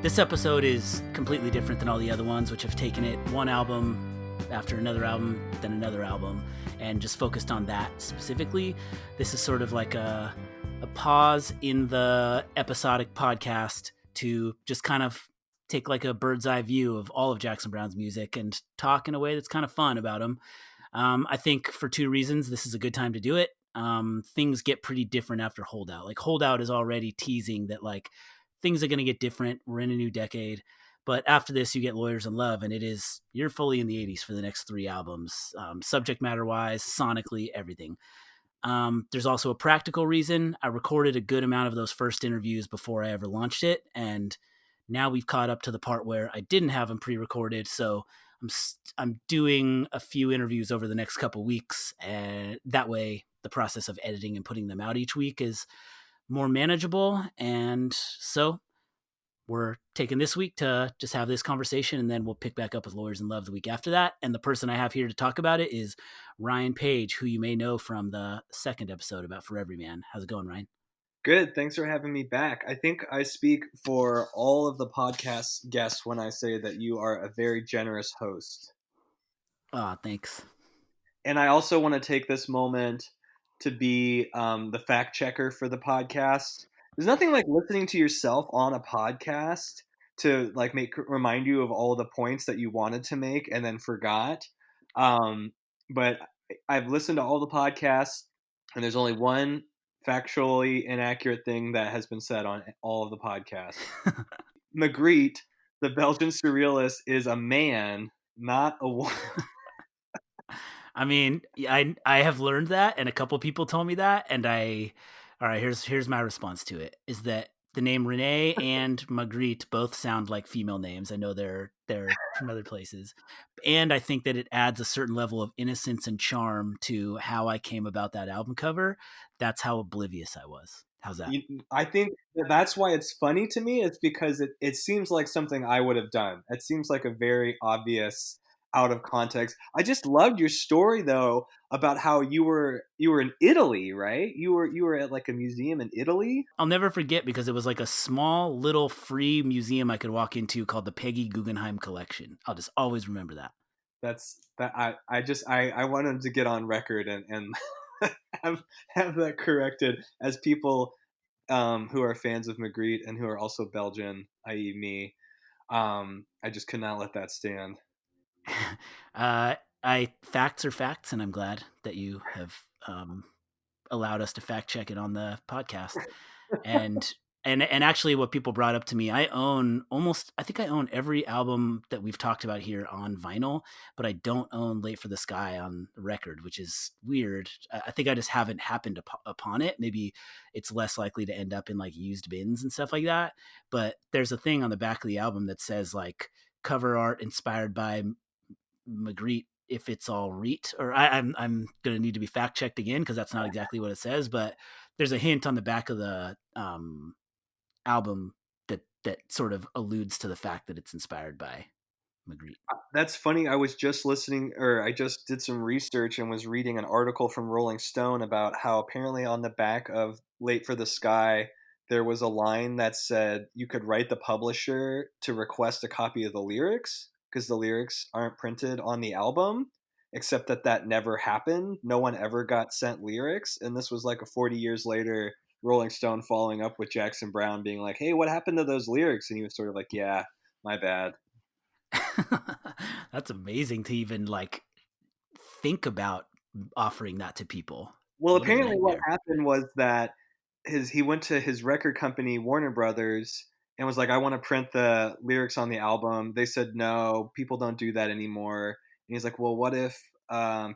This episode is completely different than all the other ones, which have taken it one album after another album, then another album, and just focused on that specifically. This is sort of like a pause in the episodic podcast to just kind of take like a bird's eye view of all of Jackson Browne's music and talk in a way that's kind of fun about him. I think for two reasons, this is a good time to do it. Things get pretty different after Holdout. Like Holdout is already teasing that like things are going to get different. We're in a new decade. But after this, you get Lawyers in Love, and you're fully in the 80s for the next three albums, subject matter-wise, sonically, everything. There's also a practical reason. I recorded a good amount of those first interviews before I ever launched it, and now we've caught up to the part where I didn't have them pre-recorded, so I'm doing a few interviews over the next couple weeks, and that way the process of editing and putting them out each week is more manageable, and so we're taking this week to just have this conversation, and then we'll pick back up with Lawyers in Love the week after that. And the person I have here to talk about it is Ryan Page, who you may know from the second episode about For Every Man. How's it going, Ryan? Good. Thanks for having me back. I think I speak for all of the podcast guests when I say that you are a very generous host. Thanks. And I also want to take this moment to be the fact checker for the podcast. There's nothing like listening to yourself on a podcast to like remind you of all the points that you wanted to make and then forgot. But I've listened to all the podcasts, and there's only one factually inaccurate thing that has been said on all of the podcasts. Magritte, the Belgian surrealist, is a man, not a woman. I mean, I have learned that, and a couple people told me that, and all right, here's my response to it, is that the name Renee and Magritte both sound like female names. I know they're from other places. And I think that it adds a certain level of innocence and charm to how I came about that album cover. That's how oblivious I was. How's that? I think that's why it's funny to me. It's because it seems like something I would have done. It seems like a very obvious out of context. I just loved your story though about how you were in Italy, right? You were at like a museum in Italy. I'll never forget because it was like a small little free museum I could walk into called the Peggy Guggenheim Collection. I'll just always remember that. I wanted to get on record and have that corrected as people who are fans of Magritte and who are also Belgian, i.e. me. I just could not let that stand. Facts are facts, and I'm glad that you have allowed us to fact check it on the podcast. And actually, what people brought up to me, I think I own every album that we've talked about here on vinyl, but I don't own Late for the Sky on record, which is weird. I think I just haven't happened upon it. Maybe it's less likely to end up in like used bins and stuff like that. But there's a thing on the back of the album that says like cover art inspired by Magritte, if it's all reet, or I'm gonna need to be fact checked again because that's not exactly what it says, but there's a hint on the back of the album that sort of alludes to the fact that it's inspired by Magritte. That's funny. I was just listening, or I just did some research and was reading an article from Rolling Stone about how apparently on the back of Late for the Sky there was a line that said you could write the publisher to request a copy of the lyrics, because the lyrics aren't printed on the album, except that never happened. No one ever got sent lyrics. And this was like a 40 years later, Rolling Stone following up with Jackson Browne being like, hey, what happened to those lyrics? And he was sort of like, yeah, my bad. That's amazing to even like think about offering that to people. Well, apparently what happened was that he went to his record company, Warner Brothers, and was like, I want to print the lyrics on the album. They said, no, people don't do that anymore. And he's like, well, what if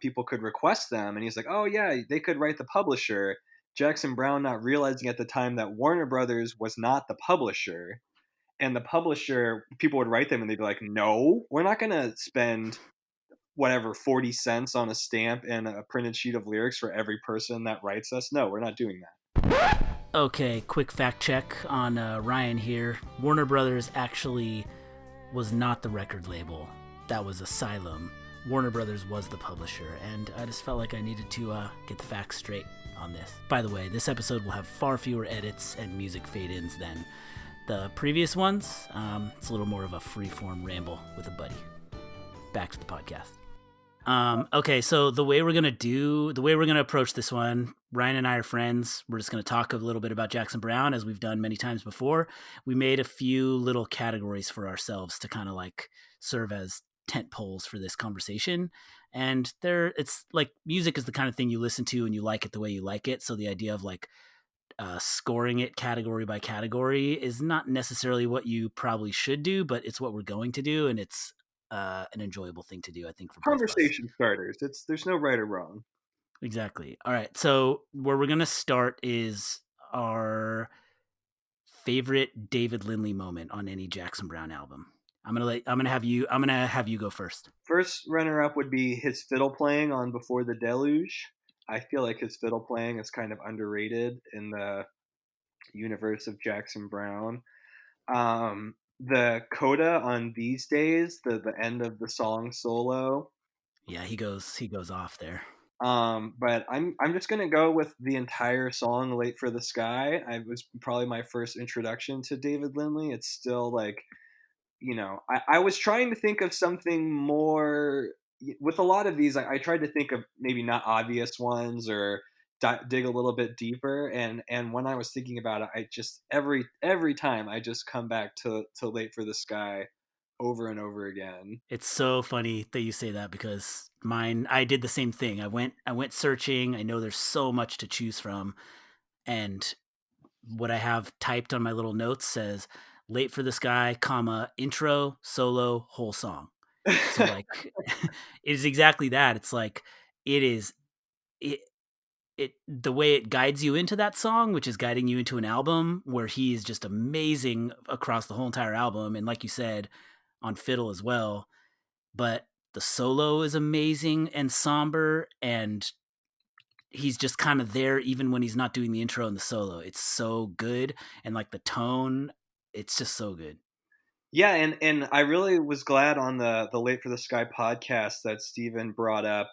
people could request them? And he's like, oh, yeah, they could write the publisher. Jackson Browne not realizing at the time that Warner Brothers was not the publisher. And the publisher, people would write them and they'd be like, no, we're not going to spend whatever 40 cents on a stamp and a printed sheet of lyrics for every person that writes us. No, we're not doing that. Okay, quick fact check on Ryan here. Warner Brothers actually was not the record label. That was Asylum. Warner Brothers was the publisher, and I just felt like I needed to get the facts straight on this. By the way, this episode will have far fewer edits and music fade-ins than the previous ones. It's a little more of a free-form ramble with a buddy. Back to the podcast. Okay, so the way we're gonna approach this one, Ryan and I are friends. We're just gonna talk a little bit about Jackson Browne as we've done many times before. We made a few little categories for ourselves to kind of like serve as tent poles for this conversation. And it's like music is the kind of thing you listen to and you like it the way you like it. So the idea of like scoring it category by category is not necessarily what you probably should do, but it's what we're going to do, and it's an enjoyable thing to do, I think, for both of us. Conversation starters. There's no right or wrong. Exactly. All right. So where we're gonna start is our favorite David Lindley moment on any Jackson Browne album. I'm gonna have you go first. First runner up would be his fiddle playing on Before the Deluge. I feel like his fiddle playing is kind of underrated in the universe of Jackson Browne. The coda on These Days, the end of the song solo. Yeah, he goes off there. But I'm just gonna go with the entire song "Late for the Sky." I was probably my first introduction to David Lindley. It's still like, I was trying to think of something more with a lot of these. I tried to think of maybe not obvious ones or dig a little bit deeper. And when I was thinking about it, I just every time I just come back to "Late for the Sky" over and over again. It's so funny that you say that because I did the same thing. I went searching. I know there's so much to choose from, and what I have typed on my little notes says "Late for the Sky, comma intro, solo, whole song." So like it is exactly that. It's like it is it it the way it guides you into that song, which is guiding you into an album where he is just amazing across the whole entire album, and like you said, on fiddle as well. But the solo is amazing and somber, and he's just kind of there even when he's not doing the intro and the solo. It's so good, and like the tone, it's just so good. Yeah, and I really was glad on the Late for the Sky podcast that Steven brought up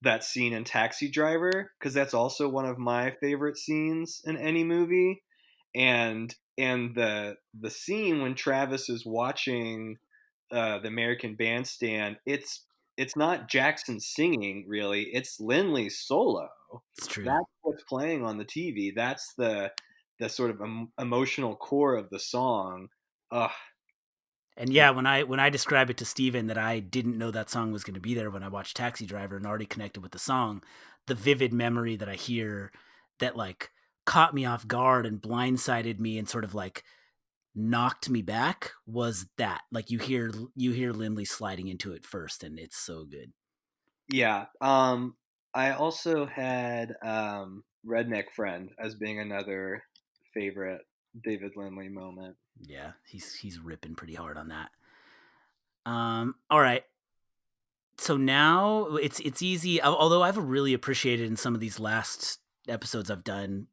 that scene in Taxi Driver, because that's also one of my favorite scenes in any movie. And the scene when Travis is watching the American Bandstand, it's not Jackson singing really, it's Lindley's solo. It's true. That's what's playing on the TV. That's the sort of emotional core of the song. Ugh. And yeah, when I describe it to Steven that I didn't know that song was going to be there when I watched Taxi Driver and already connected with the song, the vivid memory that I hear that like caught me off guard and blindsided me and sort of like knocked me back was that. Like you hear Lindley sliding into it first, and it's so good. Yeah. I also had Redneck Friend as being another favorite David Lindley moment. Yeah, he's ripping pretty hard on that. All right. So now it's easy. Although I've really appreciated in some of these last episodes I've done,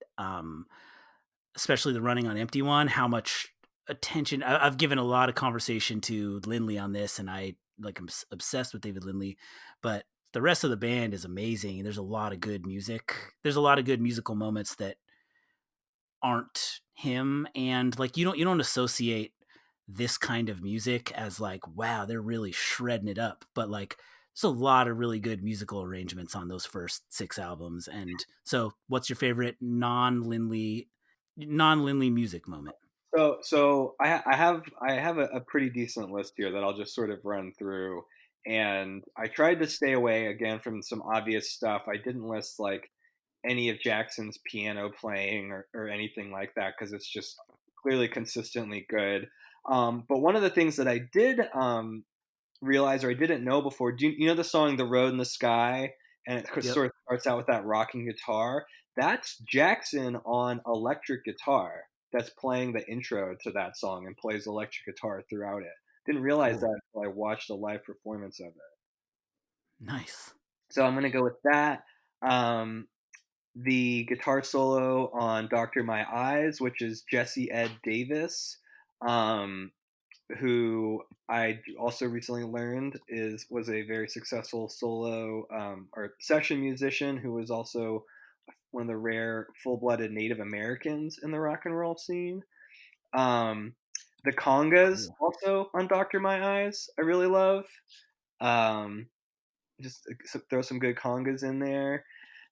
especially the running on empty one, how much attention I've given a lot of conversation to Lindley on this, and I'm obsessed with David Lindley, but the rest of the band is amazing. There's a lot of good music. There's a lot of good musical moments that aren't him, and like you don't associate this kind of music as like wow they're really shredding it up, but like there's a lot of really good musical arrangements on those first 6 albums. And so what's your favorite non-Lindley music moment? So I have a pretty decent list here that I'll just sort of run through, and I tried to stay away again from some obvious stuff. I didn't list like any of Jackson's piano playing or anything like that because it's just clearly consistently good. But one of the things that I did realize or I didn't know before, do you know the song "The Road in the Sky"? And it Yep. sort of starts out with that rocking guitar. That's Jackson on electric guitar. That's playing the intro to that song and plays electric guitar throughout it. Didn't realize Cool. that until I watched a live performance of it. Nice. So I'm gonna go with that. Um, the guitar solo on "Doctor My Eyes," which is Jesse Ed Davis, um, who I also recently learned was a very successful solo or session musician who was also one of the rare full-blooded Native Americans in the rock and roll scene. Um, the congas Cool. also on Doctor My Eyes, I really love. Um, just throw some good congas in there.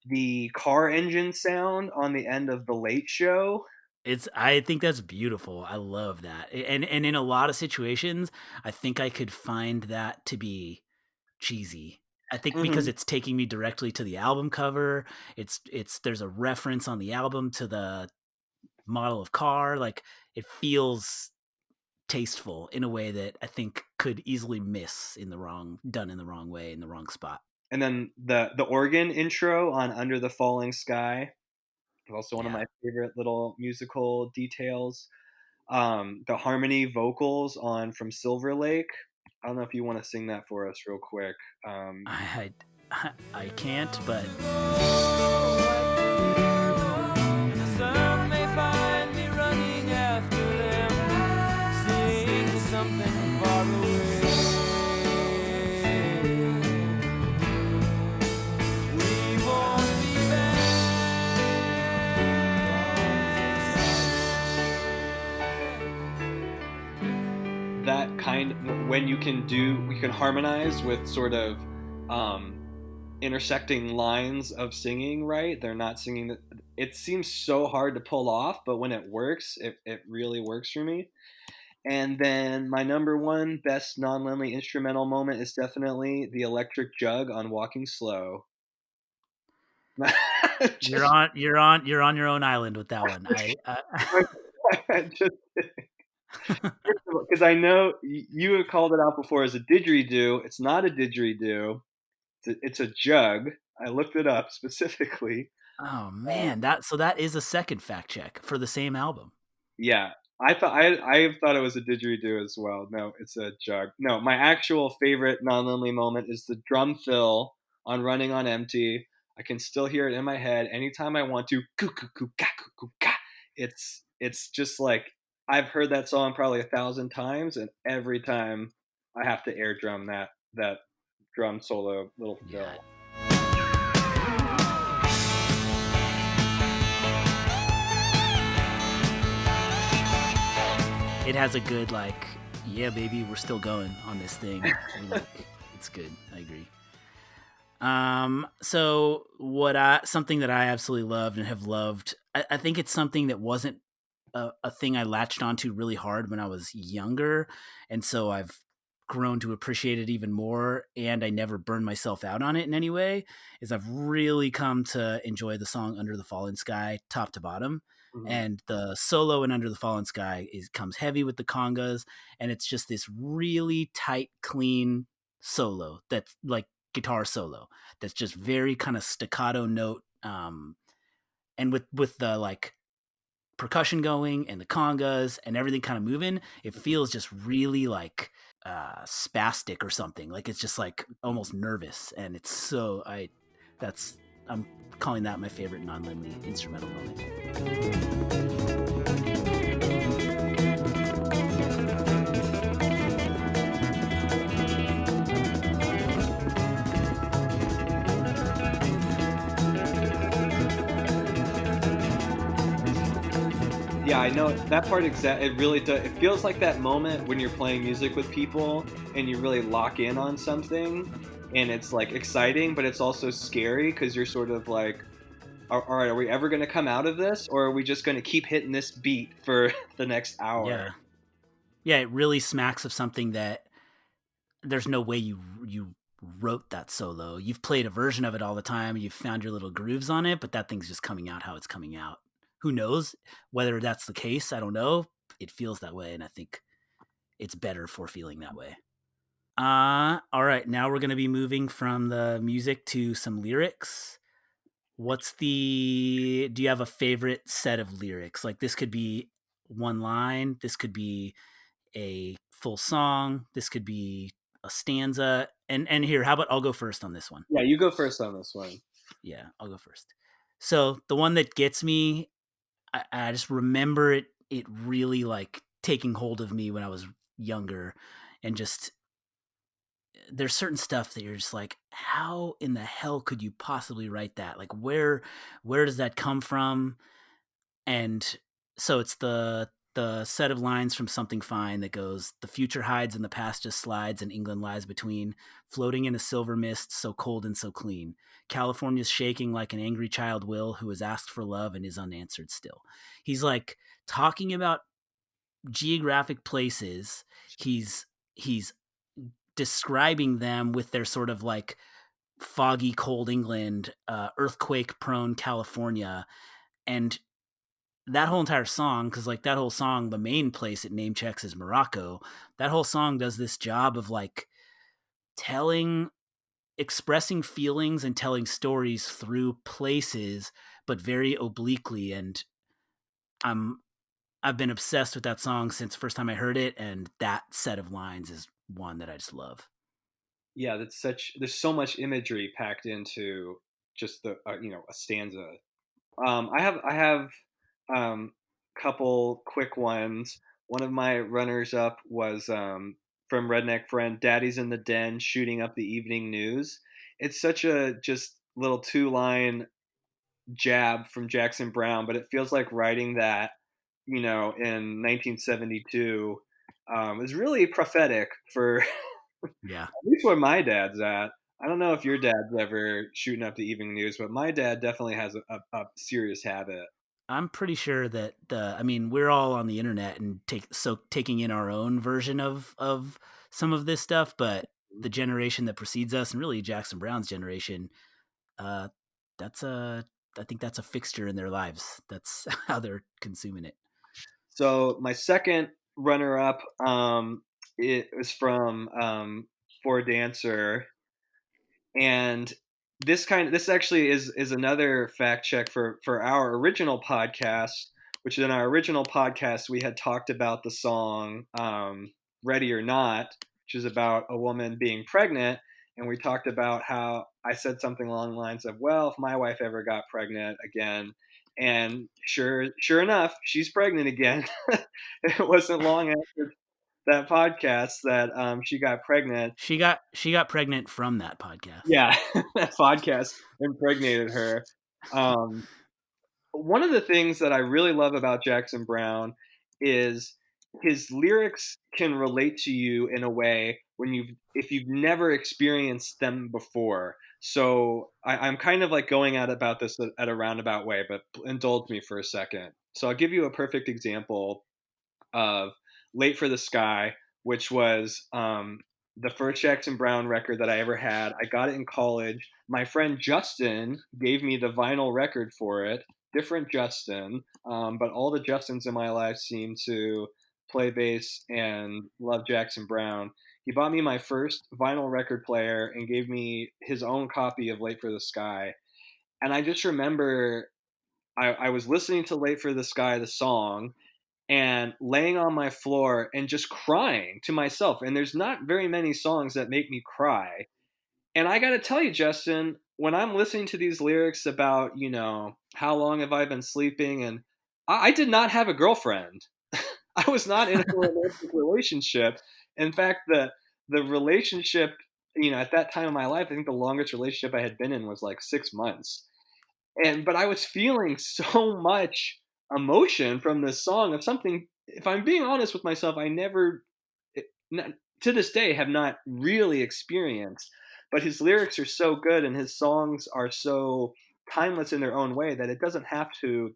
The car engine sound on the end of The Late Show. I think that's beautiful. I love that. And in a lot of situations, I think I could find that to be cheesy. I think because Mhm. it's taking me directly to the album cover. There's a reference on the album to the model of car. Like it feels tasteful in a way that I think could easily miss done in the wrong way in the wrong spot. And then the organ intro on Under the Falling Sky is also one of Yeah. my favorite little musical details. The harmony vocals on From Silver Lake. I don't know if you want to sing that for us real quick. I I can't, but Some may find me running after them, singing something far away. We won't be that kind when you can harmonize with sort of um, intersecting lines of singing, right? They're not singing it seems so hard to pull off, but when it works, it really works for me. And then my number one best non-Lindley instrumental moment is definitely the electric jug on Walking Slow. just, you're on your own island with that one. just because I know you have called it out before as a didgeridoo. It's not a didgeridoo. It's a jug. I looked it up specifically. Oh Um, man, that is a second fact check for the same album. yeah, I thought it was a didgeridoo as well. No, it's a jug. No, my actual favorite non-Lindley moment is the drum fill on Running on Empty. I can still hear it in my head anytime I want to. Coo, coo, coo, ka, coo, coo, ka. It's just like I've heard that song probably 1,000 times, and every time I have to air drum that drum solo little Yeah. fill. It has a good like, yeah, baby, we're still going on this thing. Like, it's good. I agree. So something that I absolutely loved and have loved, I think it's something that wasn't a thing I latched onto really hard when I was younger, and so I've grown to appreciate it even more. And I never burned myself out on it in any way. Is I've really come to enjoy the song "Under the Fallen Sky" top to bottom, Mhm. and the solo in "Under the Fallen Sky" comes heavy with the congas, and it's just this really tight, clean solo that's like guitar solo that's just very kind of staccato note, and with the like percussion going and the congas and everything kind of moving, it feels just really like spastic or something. Like it's just like almost nervous, and it's so I that's I'm calling that my favorite non-Lindley instrumental moment. Yeah, I know that part exact. It really does. It feels like that moment when you're playing music with people and you really lock in on something, and it's like exciting, but it's also scary because you're sort of like, all right, are we ever going to come out of this, or are we just going to keep hitting this beat for the next hour? Yeah, yeah, it really smacks of something that there's no way you wrote that solo. You've played a version of it all the time. You've found your little grooves on it, but that thing's just coming out how it's coming out. Who knows whether that's the case? I don't know. It feels that way, and I think it's better for feeling that way. All right. Now we're going to be moving from the music to some lyrics. Do you have a favorite set of lyrics? Like this could be one line, this could be a full song, this could be a stanza. And here, how about I'll go first on this one? Yeah, you go first on this one. Yeah, I'll go first. So the one that gets me, I just remember it really like taking hold of me when I was younger, and just there's certain stuff that you're just like, how in the hell could you possibly write that? Like where does that come from? And so it's the the set of lines from Something Fine that goes, "The future hides and the past just slides and England lies between, floating in a silver mist so cold and so clean. California's shaking like an angry child will who has asked for love and is unanswered still." He's like talking about geographic places. He's describing them with their sort of like foggy cold England, earthquake prone California, and that whole entire song, because like that whole song, the main place it name checks is Morocco. That whole song does this job of like telling, expressing feelings and telling stories through places, but very obliquely. And I'm I've been obsessed with that song since the first time I heard it, and that set of lines is one that I just love. Yeah, there's so much imagery packed into just the a stanza. I have couple quick ones. One of my runners up was from Redneck Friend, "Daddy's in the Den shooting up the evening news." It's such a just little two-line jab from Jackson Browne, but it feels like writing that, in 1972 is really prophetic for Yeah. at least where my dad's at. I don't know if your dad's ever shooting up the evening news, but my dad definitely has a serious habit. I'm pretty sure that I mean, we're all on the internet and taking in our own version of some of this stuff, but the generation that precedes us, and really Jackson Brown's generation, uh, that's a I think that's a fixture in their lives. That's how they're consuming it. So my second runner up, it was from For a Dancer, and this actually is another fact check for our original podcast, which in our original podcast we had talked about the song "Ready or Not," which is about a woman being pregnant, and we talked about how I said something along the lines of, "Well, if my wife ever got pregnant again." And sure enough, she's pregnant again. It wasn't long after that podcast that she got pregnant. She got pregnant from that podcast. Yeah, that podcast impregnated her. Um, one of the things that I really love about Jackson Browne is his lyrics can relate to you in a way when if you've never experienced them before. So I'm kind of like going at about this at a roundabout way, but indulge me for a second. So I'll give you a perfect example of "Late for the Sky," which was the first Jackson Browne record that I ever had. I got it in college. My friend Justin gave me the vinyl record for it. Different Justin, but all the Justins in my life seem to play bass and love Jackson Browne. He bought me my first vinyl record player and gave me his own copy of "Late for the Sky." And I just remember I was listening to "Late for the Sky," the song, and laying on my floor and just crying to myself. And there's not very many songs that make me cry. And I got to tell you, Justin, when I'm listening to these lyrics about, how long have I been sleeping? And I did not have a girlfriend. I was not in a romantic relationship. In fact, the relationship, at that time of my life, I think the longest relationship I had been in was like 6 months. But I was feeling so much emotion from this song of something, if I'm being honest with myself, I never it- not, to this day have not really experienced. But his lyrics are so good and his songs are so timeless in their own way that it doesn't have to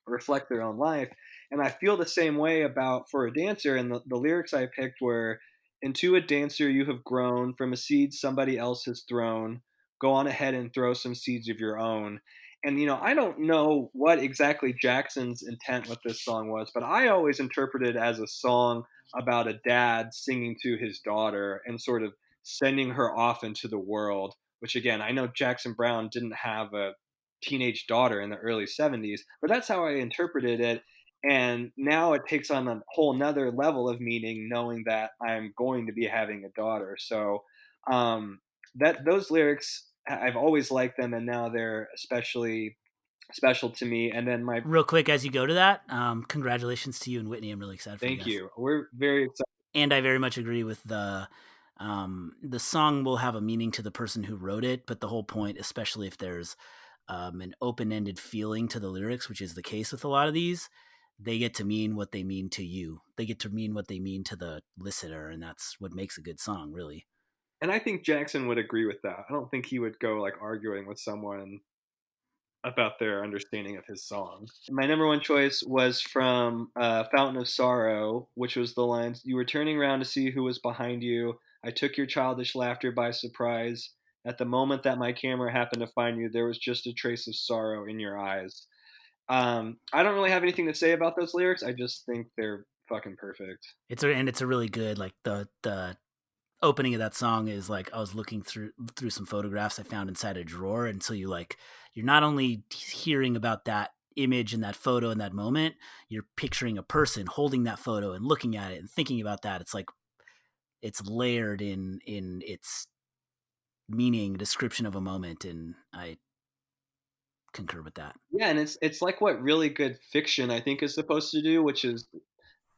reflect their own life. And I feel the same way about For a Dancer. And the lyrics I picked were, "Into a dancer you have grown, from a seed somebody else has thrown. Go on ahead and throw some seeds of your own." And, I don't know what exactly Jackson's intent with this song was, but I always interpreted it as a song about a dad singing to his daughter and sort of sending her off into the world, which again, I know Jackson Browne didn't have a teenage daughter in the early 70s, but that's how I interpreted it. And now it takes on a whole nother level of meaning knowing that I'm going to be having a daughter. So that those lyrics, I've always liked them, and now they're especially special to me. And then my Real quick, as you go to that, congratulations to you and Whitney. I'm really excited for you thank guys. you. We're very excited. And I very much agree with the song will have a meaning to the person who wrote it, but the whole point, especially if there's an open-ended feeling to the lyrics, which is the case with a lot of these, they get to mean what they mean to you. They get to mean what they mean to the listener, and that's what makes a good song, really. And I think Jackson would agree with that. I don't think he would go like arguing with someone about their understanding of his song. My number one choice was from Fountain of Sorrow, which was the lines, "You were turning around to see who was behind you. I took your childish laughter by surprise. At the moment that my camera happened to find you, there was just a trace of sorrow in your eyes." I don't really have anything to say about those lyrics. I just think they're fucking perfect. It's a really good, like, the opening of that song is like, I was looking through some photographs I found inside a drawer, and so you're not only hearing about that image and that photo in that moment, you're picturing a person holding that photo and looking at it and thinking about that. It's like it's layered in its meaning, description of a moment, and I concur with that. Yeah, and it's like what really good fiction I think is supposed to do, which is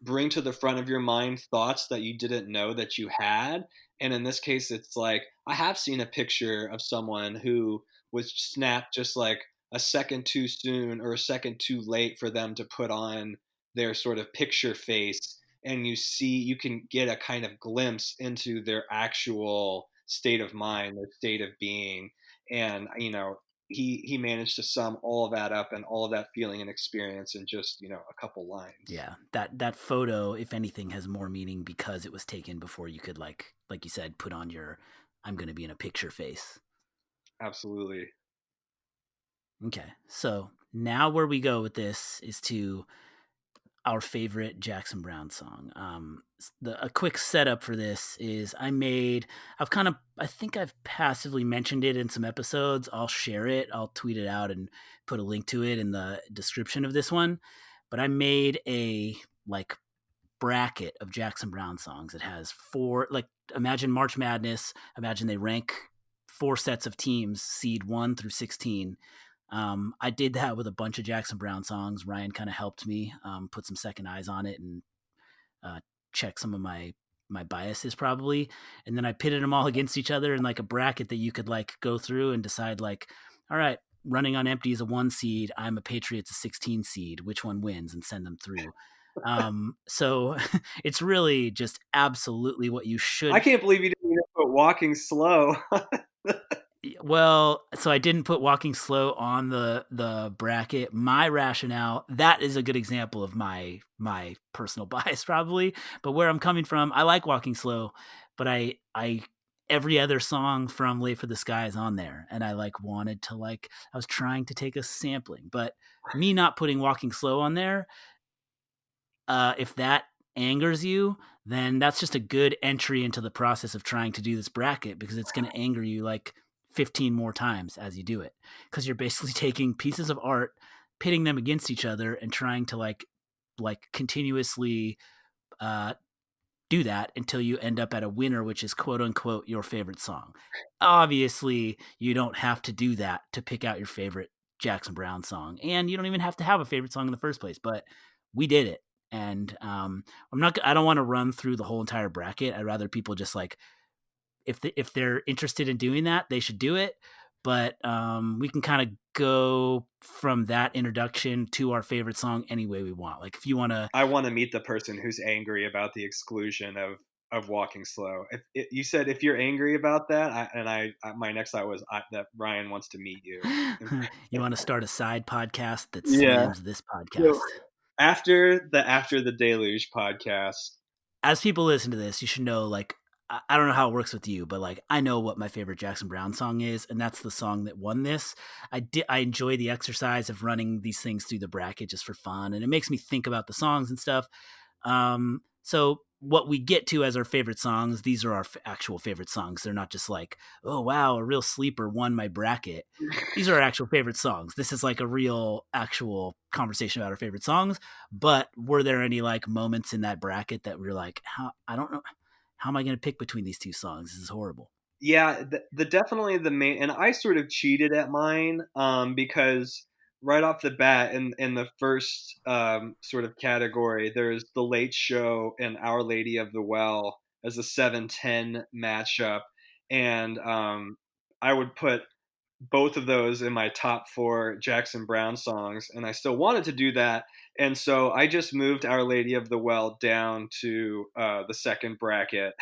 bring to the front of your mind thoughts that you didn't know that you had. And in this case, it's like I have seen a picture of someone who was snapped just like a second too soon or a second too late for them to put on their sort of picture face. And you can get a kind of glimpse into their actual state of mind, their state of being. And, he managed to sum all of that up and all of that feeling and experience in just, a couple lines. Yeah, that photo, if anything, has more meaning because it was taken before you could, like you said, put on your "I'm going to be in a picture" face. Absolutely. Okay, so now where we go with this is to our favorite Jackson Browne song. A quick setup for this is I think I've passively mentioned it in some episodes. I'll share it. I'll tweet it out and put a link to it in the description of this one. But I made a like bracket of Jackson Browne songs. It has four, like, imagine March Madness. Imagine they rank four sets of teams, seed 1 through 16. I did that with a bunch of Jackson Browne songs. Ryan kind of helped me put some second eyes on it and uh, check some of my biases probably, and then I pitted them all against each other in like a bracket that you could like go through and decide like, all right, Running on Empty is a 1 seed, I'm a Patriot's a 16 seed, which one wins, and send them through. So it's really just absolutely what you should. I can't believe you didn't even put Walking Slow. Well, so I didn't put Walking Slow on the bracket. My rationale, that is a good example of my personal bias probably, but where I'm coming from, I like Walking Slow, but I every other song from Late for the Sky is on there, and I I was trying to take a sampling, but me not putting Walking Slow on there, if that angers you, then that's just a good entry into the process of trying to do this bracket, because it's going to anger you like 15 more times as you do it, because you're basically taking pieces of art, pitting them against each other, and trying to like continuously uh, do that until you end up at a winner, which is quote unquote your favorite song. Obviously, you don't have to do that to pick out your favorite Jackson Browne song, and you don't even have to have a favorite song in the first place. But we did it, and I don't want to run through the whole entire bracket. I'd rather people just like, if they're interested in doing that, they should do it. But we can kind of go from that introduction to our favorite song any way we want. Like if you want to, I want to meet the person who's angry about the exclusion of Walking Slow. If you said if you're angry about that, my next thought was that Ryan wants to meet you. you want to start a side podcast that Yeah. slams this podcast. So after the Deluge podcast, As people listen to this, you should know, like, I don't know how it works with you, but like I know what my favorite Jackson Browne song is, and that's the song that won this. I enjoy the exercise of running these things through the bracket just for fun, and it makes me think about the songs and stuff. So what we get to as our favorite songs, these are our actual favorite songs. They're not just like, oh wow, a real sleeper won my bracket. These are our actual favorite songs. This is like a real actual conversation about our favorite songs. But were there any like moments in that bracket that we're like, I don't know, how am I going to pick between these two songs? This is horrible. yeah, the definitely the main, and I sort of cheated at mine because right off the bat in the first sort of category, there's The Late Show and Our Lady of the Well as a 7-10 matchup, and I would put both of those in my top 4 Jackson Browne songs, and I still wanted to do that, and so I just moved Our Lady of the Well down to, the second bracket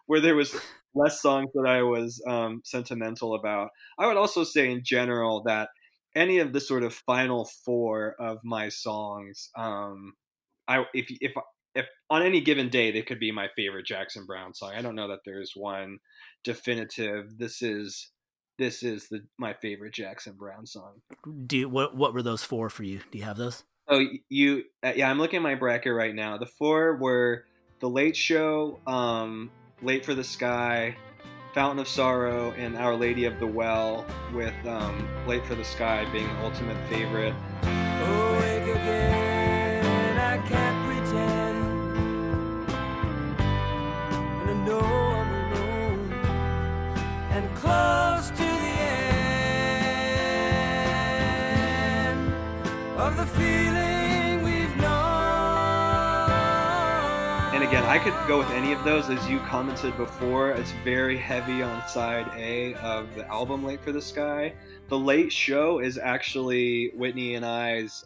where there was less songs that I was, sentimental about. I would also say in general that any of the sort of final 4 of my songs, I if on any given day, they could be my favorite Jackson Browne song. I don't know that there's one definitive, this is my favorite Jackson Browne song. What were those four for you? Do you have those? Oh, yeah, I'm looking at my bracket right now. The 4 were The Late Show, Late for the Sky, Fountain of Sorrow, and Our Lady of the Well, with Late for the Sky being the ultimate favorite. Awake again, I can't pretend, and I know I'm alone, and close to the end of the feeling we've known. And again, I could go with any of those. As you commented before, it's very heavy on side A of the album Late for the Sky. The Late Show is actually Whitney and I's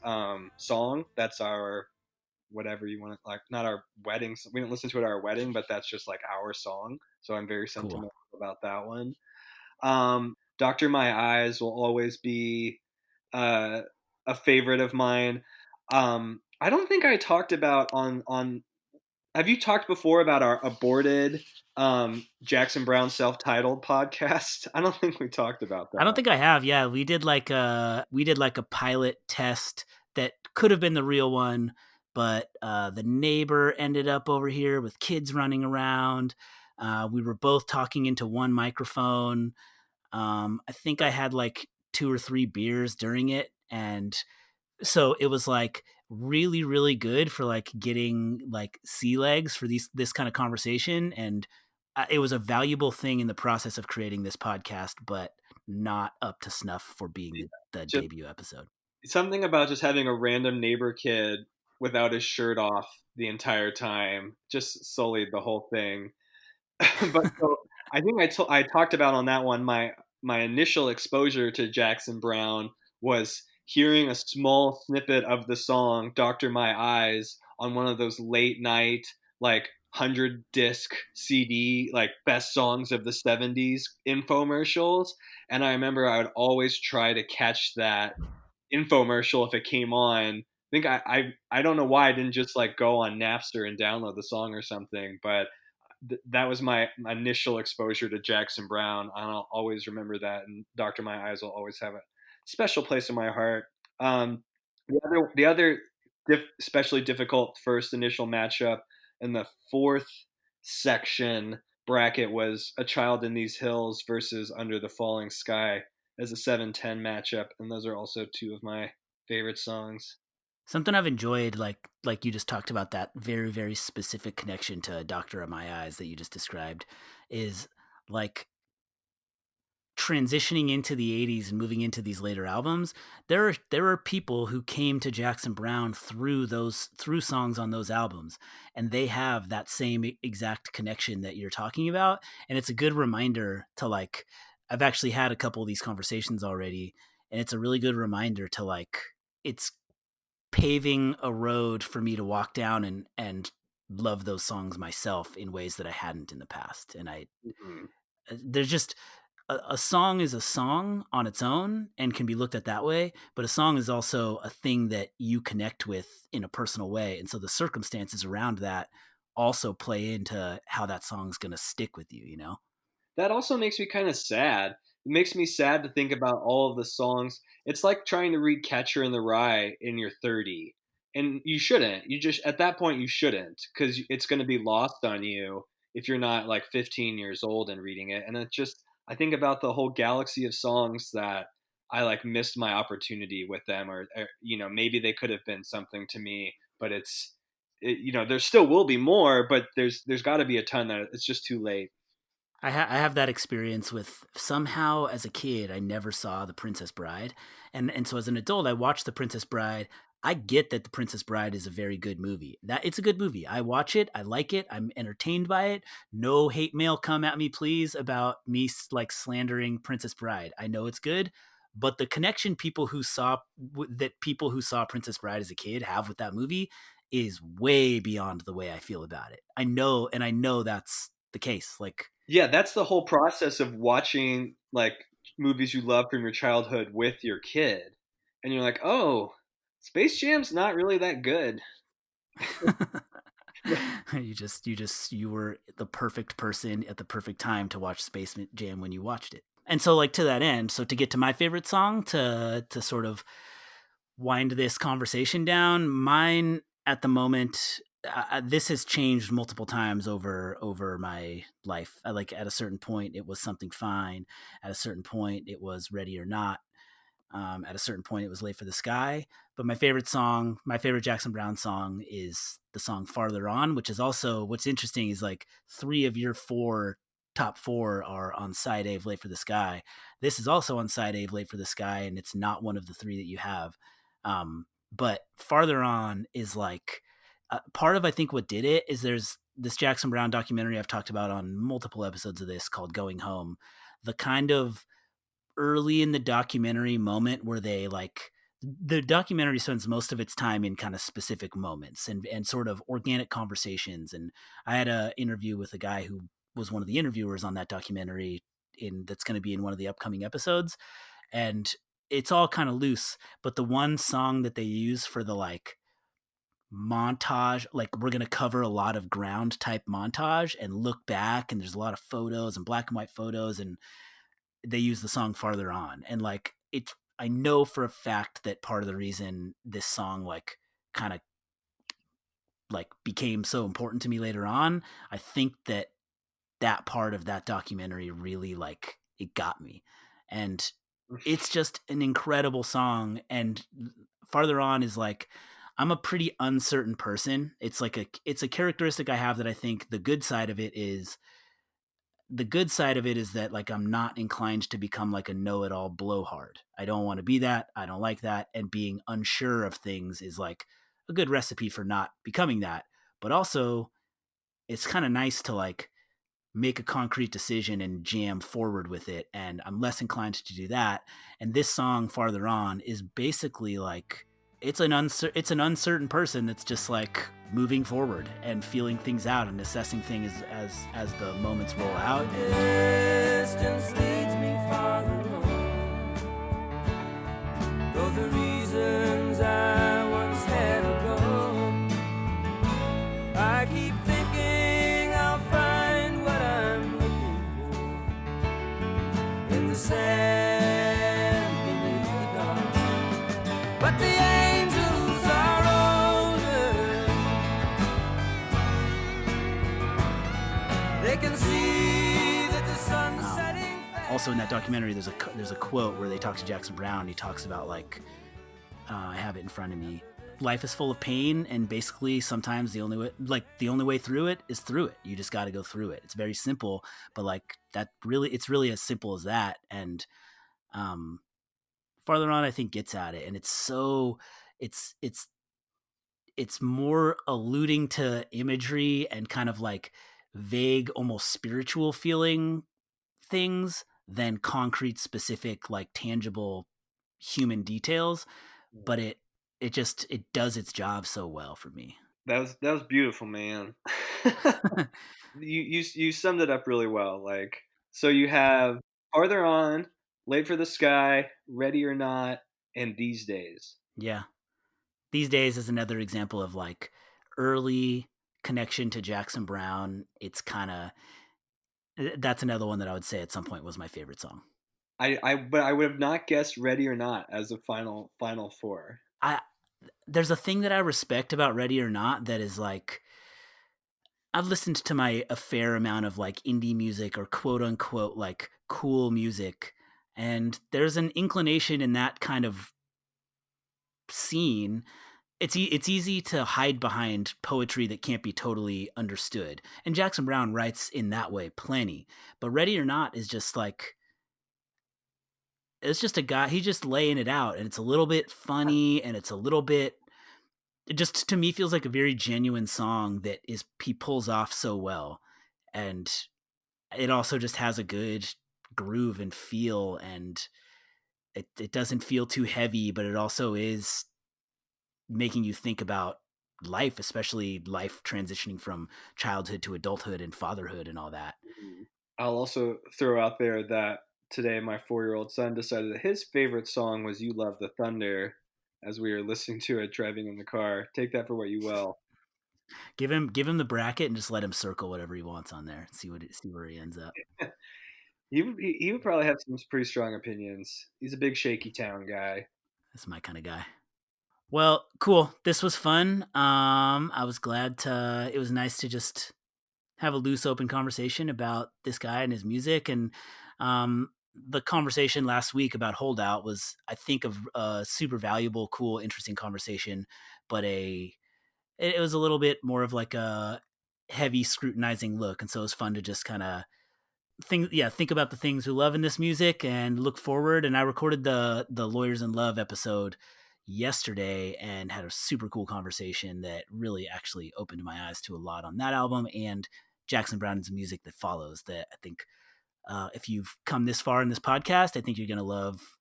song. That's our, whatever you want to, like, not our wedding. We didn't listen to it at our wedding, but that's just like our song. So I'm very Cool. sentimental about that one. Dr. My Eyes will always be a favorite of mine. I don't think I talked about on have you talked before about our aborted Jackson Browne self-titled podcast? I don't think we talked about that. I don't think I have. Yeah, we did like a pilot test that could have been the real one, but the neighbor ended up over here with kids running around. We were both talking into one microphone. I think I had like 2 or 3 beers during it, and so it was like really really good for like getting like sea legs for this kind of conversation, and it was a valuable thing in the process of creating this podcast, but not up to snuff for being the Just debut episode. something about just having a random neighbor kid without his shirt off the entire time just sullied the whole thing. But so I think I talked about on that one, my initial exposure to Jackson Browne was hearing a small snippet of the song Dr. My Eyes on one of those late night, like, 100 disc CD, like, best songs of the 70s infomercials, and I remember I would always try to catch that infomercial if it came on. I think I don't know why I didn't just like go on Napster and download the song or something, but that was my initial exposure to Jackson Browne. I'll always remember that, and Dr. My Eyes will always have a special place in my heart. Um, the other especially difficult first initial matchup in the 4th section bracket was A Child in These Hills versus Under the Falling Sky as a 7-10 matchup, and those are also 2 of my favorite songs. Something I've enjoyed, like you just talked about, that very very specific connection to Doctor of My Eyes that you just described, is like transitioning into the 80s and moving into these later albums. There are people who came to Jackson Browne through songs on those albums, and they have that same exact connection that you're talking about, and it's a good reminder to like, I've actually had a couple of these conversations already, and it's a really good reminder to like, it's paving a road for me to walk down and love those songs myself in ways that I hadn't in the past. And Mhm. there's just a song is a song on its own and can be looked at that way, but a song is also a thing that you connect with in a personal way, and so the circumstances around that also play into how that song's going to stick with you, you know. That also makes me kind of sad. It makes me sad to think about all of the songs. It's like trying to read Catcher in the Rye in your 30. And you shouldn't. You just, at that point, you shouldn't, because it's going to be lost on you if you're not like 15 years old and reading it. And it's just, I think about the whole galaxy of songs that I like missed my opportunity with them, or maybe they could have been something to me, but there still will be more, but there's got to be a ton that it's just too late. I have that experience with, somehow as a kid I never saw The Princess Bride, and so as an adult I watched The Princess Bride. I get that The Princess Bride is a very good movie. That it's a good movie. I watch it. I like it. I'm entertained by it. No hate mail come at me, please, about me like slandering Princess Bride. I know it's good, but the connection people who saw Princess Bride as a kid have with that movie is way beyond the way I feel about it. I know that's the case. Like, Yeah, that's the whole process of watching like movies you love from your childhood with your kid, and you're like, oh, Space Jam's not really that good. you were the perfect person at the perfect time to watch Space Jam when you watched it. And so, like, to that end, so to get to my favorite song, to sort of wind this conversation down, mine at the moment, this has changed multiple times over my life. Like, at a certain point it was Something Fine, at a certain point it was Ready or Not, at a certain point, it was Late for the Sky. But my favorite song, my favorite Jackson Browne song, is the song Farther On, which is also, what's interesting is like 3 of your top 4 are on side A of Late for the Sky. This is also on side A of Late for the Sky, and it's not one of the 3 that you have. But Farther On is like, part of, I think, what did it is there's this Jackson Browne documentary I've talked about on multiple episodes of this called Going Home. The kind of early in the documentary moment where they like, the documentary spends most of its time in kind of specific moments and sort of organic conversations. And I had a interview with a guy who was one of the interviewers on that documentary that's going to be in one of the upcoming episodes. And it's all kind of loose, but the one song that they use for the like montage, like we're going to cover a lot of ground type montage and look back, and there's a lot of photos and black and white photos, and they use the song Farther On. And like, it, I know for a fact that part of the reason this song like kind of like became so important to me later on, I think that part of that documentary really like, it got me. And it's just an incredible song. And Farther On is like, I'm a pretty uncertain person. It's like it's a characteristic I have that I think the good side of it is that like, I'm not inclined to become like a know-it-all blowhard. I don't want to be that. I don't like that. And being unsure of things is like a good recipe for not becoming that. But also, it's kind of nice to like make a concrete decision and jam forward with it. And I'm less inclined to do that. And this song Farther On is basically like, it's an uncertain person that's just like moving forward and feeling things out and assessing things as the moments roll out. Distance leads me farther on, though the reasons I once had are gone. I keep thinking I'll find what I'm looking for in the sand beneath the dawn. But the angels are older. They can see that the sun's setting fast. Also in that documentary, there's a quote where they talk to Jackson Browne. He talks about like, I have it in front of me. Life is full of pain, and basically sometimes the only way through it is through it. You just got to go through it. It's very simple, but like it's really as simple as that. And Farther On, I think, gets at it, and it's more alluding to imagery and kind of like vague, almost spiritual feeling things than concrete, specific, like tangible human details. But it does its job so well for me. That was beautiful, man. You summed it up really well. Like, so you have Farther On, Late for the Sky, Ready or Not, and These Days. Yeah. These Days is another example of like early connection to Jackson Browne. It's kind of, that's another one that I would say at some point was my favorite song. But I would have not guessed Ready or Not as a final four. There's a thing that I respect about Ready or Not that is like, I've listened to a fair amount of like indie music or quote unquote like cool music, and there's an inclination in that kind of scene. It's easy to hide behind poetry that can't be totally understood, and Jackson Browne writes in that way plenty. But Ready or Not is just like, it's just a guy, he's just laying it out, and it's a little bit funny, and it's a little bit it just to me feels like a very genuine song that he pulls off so well, and it also just has a good groove and feel, and it doesn't feel too heavy, but it also is making you think about life, especially life transitioning from childhood to adulthood and fatherhood and all that. I'll also throw out there that today my 4-year-old son decided that his favorite song was "You Love the Thunder" as we were listening to it driving in the car. Take that for what you will. Give him the bracket and just let him circle whatever he wants on there. See where he ends up. He would probably have some pretty strong opinions. He's a big Shaky Town guy. That's my kind of guy. Well, cool. This was fun. I was glad it was nice to just have a loose, open conversation about this guy and his music. And the conversation last week about Holdout was, I think, a super valuable, cool, interesting conversation, but it was a little bit more of like a heavy scrutinizing look. And so it was fun to just kind of think about the things we love in this music and look forward. And I recorded the Lawyers in Love episode yesterday and had a super cool conversation that really actually opened my eyes to a lot on that album and Jackson Browne's music that follows, that I think if you've come this far in this podcast, I think you're going to love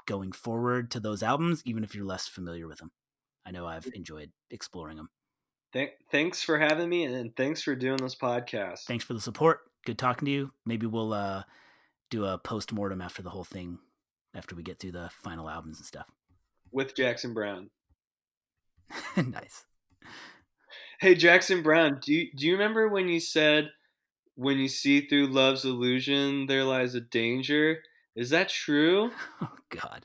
going forward to those albums, even if you're less familiar with them. I know I've enjoyed exploring them. Thanks for having me, and thanks for doing this podcast. Thanks for the support. Good talking to you. Maybe we'll do a post-mortem after the whole thing, after we get through the final albums and stuff. With Jackson Browne. Nice. Hey, Jackson Browne, do you remember when you said, when you see through love's illusion, there lies a danger? Is that true? Oh, God.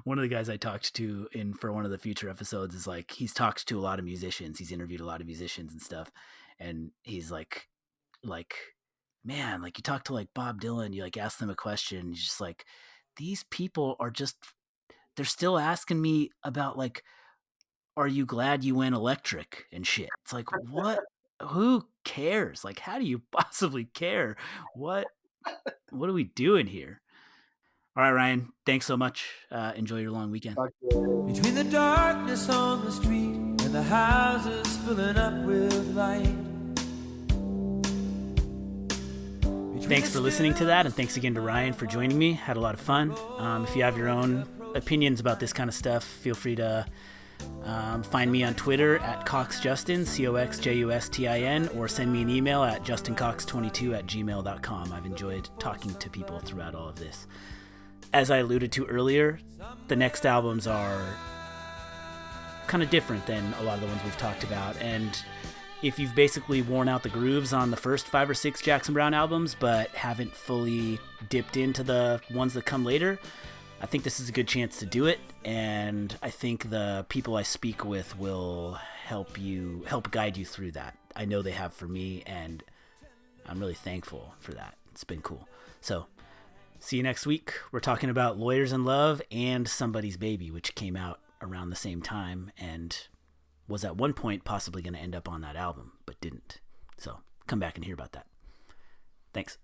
One of the guys I talked to for one of the future episodes is like, he's talked to a lot of musicians. He's interviewed a lot of musicians and stuff. And he's like, man, like you talk to like Bob Dylan, you like ask them a question. He's just like, these people are just, they're still asking me about like, are you glad you went electric and shit? It's like, what? Who cares? Like, how do you possibly care? What are we doing here? All right, Ryan, thanks so much. Enjoy your long weekend. Between the darkness on the street and the houses filling up with light. Thanks for listening to that, and thanks again to Ryan for joining me. Had a lot of fun. If you have your own opinions about this kind of stuff, feel free to find me on Twitter at CoxJustin, CoxJustin, or send me an email at justincox22@gmail.com. I've enjoyed talking to people throughout all of this. As I alluded to earlier, the next albums are kind of different than a lot of the ones we've talked about, and if you've basically worn out the grooves on the first 5 or 6 Jackson Browne albums but haven't fully dipped into the ones that come later, I think this is a good chance to do it, and I think the people I speak with will help guide you through that. I know they have for me, and I'm really thankful for that. It's been cool. So, see you next week. We're talking about Lawyers in Love and Somebody's Baby, which came out around the same time and was at one point possibly going to end up on that album, but didn't. So, come back and hear about that. Thanks.